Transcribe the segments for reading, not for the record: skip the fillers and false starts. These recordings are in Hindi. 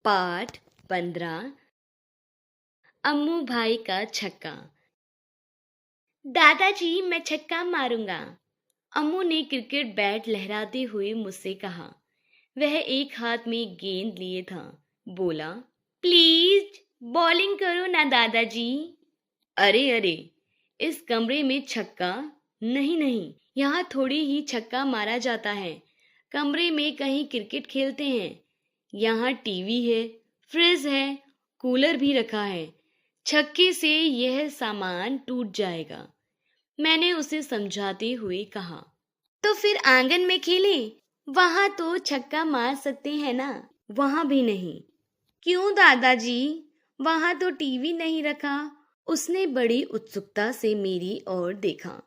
पाठ 15। अम्मू भाई का छक्का। दादाजी, मैं छक्का मारूंगा। अम्मू ने क्रिकेट बैट लहराते हुए मुझसे कहा। वह एक हाथ में गेंद लिए था। बोला, प्लीज बॉलिंग करो ना दादाजी। अरे अरे, इस कमरे में छक्का? नहीं नहीं, यहाँ थोड़ी ही छक्का मारा जाता है। कमरे में कहीं क्रिकेट खेलते हैं। यहाँ टीवी है, फ्रिज है, कूलर भी रखा है। छक्के से यह सामान टूट जाएगा। मैंने उसे समझाते हुए कहा। तो फिर आंगन में खेलें, वहां तो छक्का मार सकते हैं ना। वहां भी नहीं। क्यों दादाजी? वहां तो टीवी नहीं रखा। उसने बड़ी उत्सुकता से मेरी ओर देखा।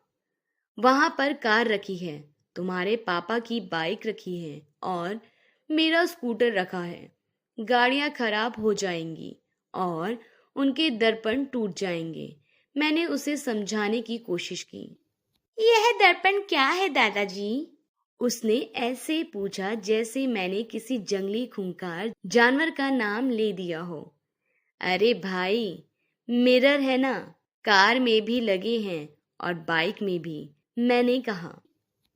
वहां पर कार रखी है, तुम्हारे पापा की बाइक रखी है और मेरा स्कूटर रखा है। गाड़ियां खराब हो जाएंगी और उनके दर्पण टूट जाएंगे। मैंने उसे समझाने की कोशिश की। यह दर्पण क्या है दादाजी? उसने ऐसे पूछा जैसे मैंने किसी जंगली खूंखार जानवर का नाम ले दिया हो। अरे भाई, मिरर है ना, कार में भी लगे हैं और बाइक में भी। मैंने कहा।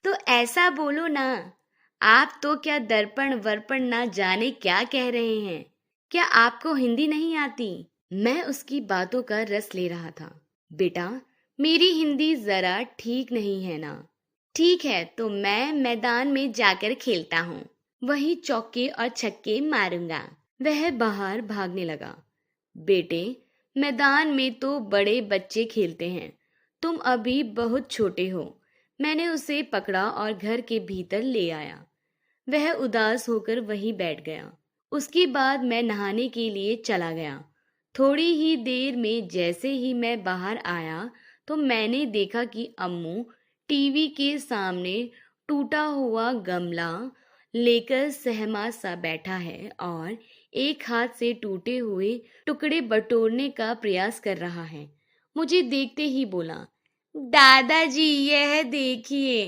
तो ऐसा बोलो ना, आप तो क्या दर्पण वर्पण ना जाने क्या कह रहे हैं। क्या आपको हिंदी नहीं आती? मैं उसकी बातों का रस ले रहा था। बेटा, मेरी हिंदी जरा ठीक नहीं है ना। ठीक है, तो मैं मैदान में जाकर खेलता हूँ। वही चौके और छक्के मारूंगा। वह बाहर भागने लगा। बेटे, मैदान में तो बड़े बच्चे खेलते हैं, तुम अभी बहुत छोटे हो। मैंने उसे पकड़ा और घर के भीतर ले आया। वह उदास होकर वहीं बैठ गया। उसके बाद मैं नहाने के लिए चला गया। थोड़ी ही देर में जैसे ही मैं बाहर आया तो मैंने देखा कि अम्मू टीवी के सामने टूटा हुआ गमला लेकर सहमा सा बैठा है और एक हाथ से टूटे हुए टुकड़े बटोरने का प्रयास कर रहा है। मुझे देखते ही बोला, दादाजी यह देखिए।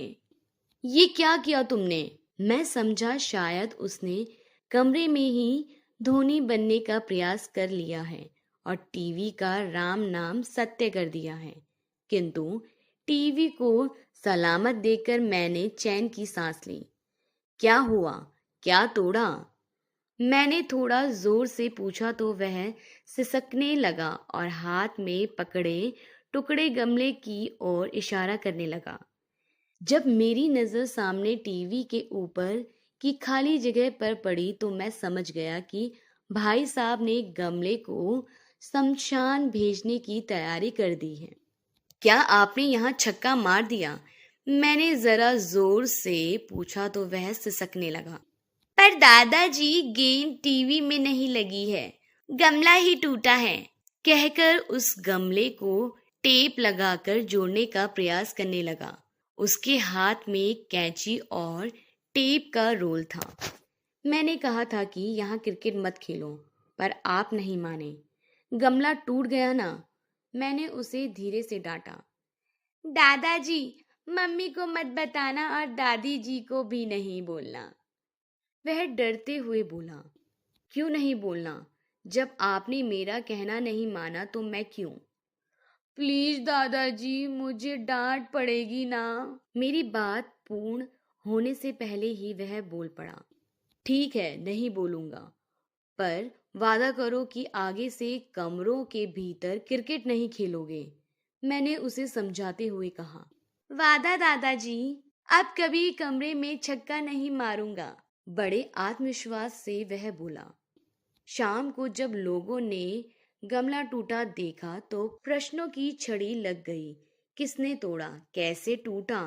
ये क्या किया तुमने? मैं समझा शायद उसने कमरे में ही धोनी बनने का प्रयास कर लिया है और टीवी का राम नाम सत्य कर दिया है। किंतु टीवी को सलामत देखकर मैंने चैन की सांस ली। क्या हुआ? क्या तोड़ा? मैंने थोड़ा जोर से पूछा तो वह सिसकने लगा और हाथ में पकड़े टुकड़े गमले की ओर इशारा करने लगा। जब मेरी नजर सामने टीवी के ऊपर की खाली जगह पर पड़ी तो मैं समझ गया कि भाई साहब ने गमले को शमशान भेजने की तैयारी कर दी है। क्या आपने यहाँ छक्का मार दिया? मैंने जरा जोर से पूछा तो वह सिसकने लगा। पर दादाजी, गेंद टीवी में नहीं लगी है, गमला ही टूटा है, कहकर उस गमले को टेप लगाकर जोड़ने का प्रयास करने लगा। उसके हाथ में कैंची और टेप का रोल था। मैंने कहा था कि यहाँ क्रिकेट मत खेलो, पर आप नहीं माने। गमला टूट गया ना। मैंने उसे धीरे से डांटा। दादाजी, मम्मी को मत बताना और दादी जी को भी नहीं बोलना। वह डरते हुए बोला। क्यों नहीं बोलना? जब आपने मेरा कहना नहीं माना तो मैं क्यों? प्लीज दादाजी, मुझे डांट पड़ेगी ना। मेरी बात पूर्ण होने से पहले ही वह बोल पड़ा। ठीक है, नहीं बोलूंगा, पर वादा करो कि आगे से कमरों के भीतर क्रिकेट नहीं खेलोगे। मैंने उसे समझाते हुए कहा। वादा दादाजी, अब कभी कमरे में छक्का नहीं मारूंगा। बड़े आत्मविश्वास से वह बोला। शाम को जब लोगों ने गमला टूटा देखा तो प्रश्नों की छड़ी लग गई। किसने तोड़ा, कैसे टूटा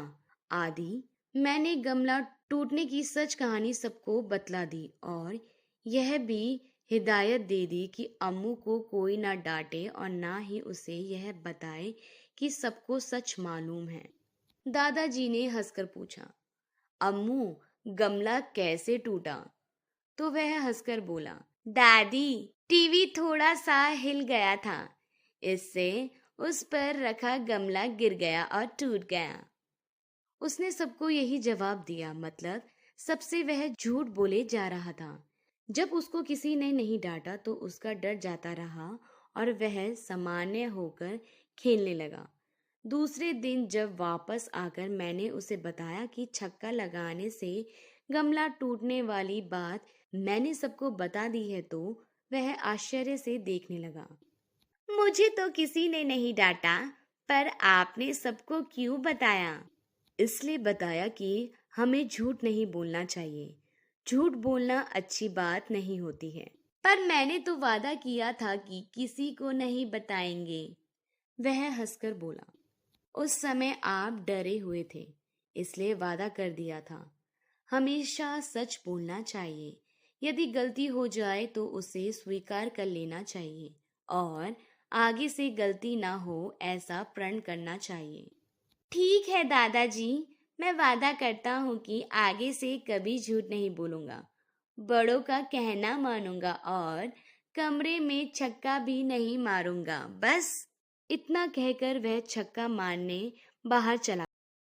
आदि। मैंने गमला टूटने की सच कहानी सबको बतला दी और यह भी हिदायत दे दी कि अम्मू को कोई ना डांटे और ना ही उसे यह बताए कि सबको सच मालूम है। दादाजी ने हंसकर पूछा, अम्मू, गमला कैसे टूटा? तो वह हंसकर बोला, दादी, टीवी थोड़ा सा हिल गया था, इससे उस पर रखा गमला गिर गया और टूट गया। उसने सबको यही जवाब दिया, मतलब सबसे वह झूठ बोले जा रहा था। जब उसको किसी ने नहीं डांटा तो उसका डर जाता रहा और वह सामान्य होकर खेलने लगा। दूसरे दिन जब वापस आकर मैंने उसे बताया कि छक्का लगाने से गमला टूटने वाली बात मैंने सबको बता दी है तो वह आश्चर्य से देखने लगा। मुझे तो किसी ने नहीं डांटा, पर आपने सबको क्यों बताया? इसलिए बताया कि हमें झूठ नहीं बोलना चाहिए। झूठ बोलना अच्छी बात नहीं होती है। पर मैंने तो वादा किया था कि किसी को नहीं बताएंगे, वह हंसकर बोला। उस समय आप डरे हुए थे, इसलिए वादा कर दिया था। हमेशा सच बोलना चाहिए। यदि गलती हो जाए तो उसे स्वीकार कर लेना चाहिए और आगे से गलती ना हो ऐसा प्रण करना चाहिए। ठीक है दादाजी, मैं वादा करता हूँ कि आगे से कभी झूठ नहीं बोलूंगा, बड़ों का कहना मानूंगा और कमरे में छक्का भी नहीं मारूंगा। बस इतना कहकर वह छक्का मारने बाहर चला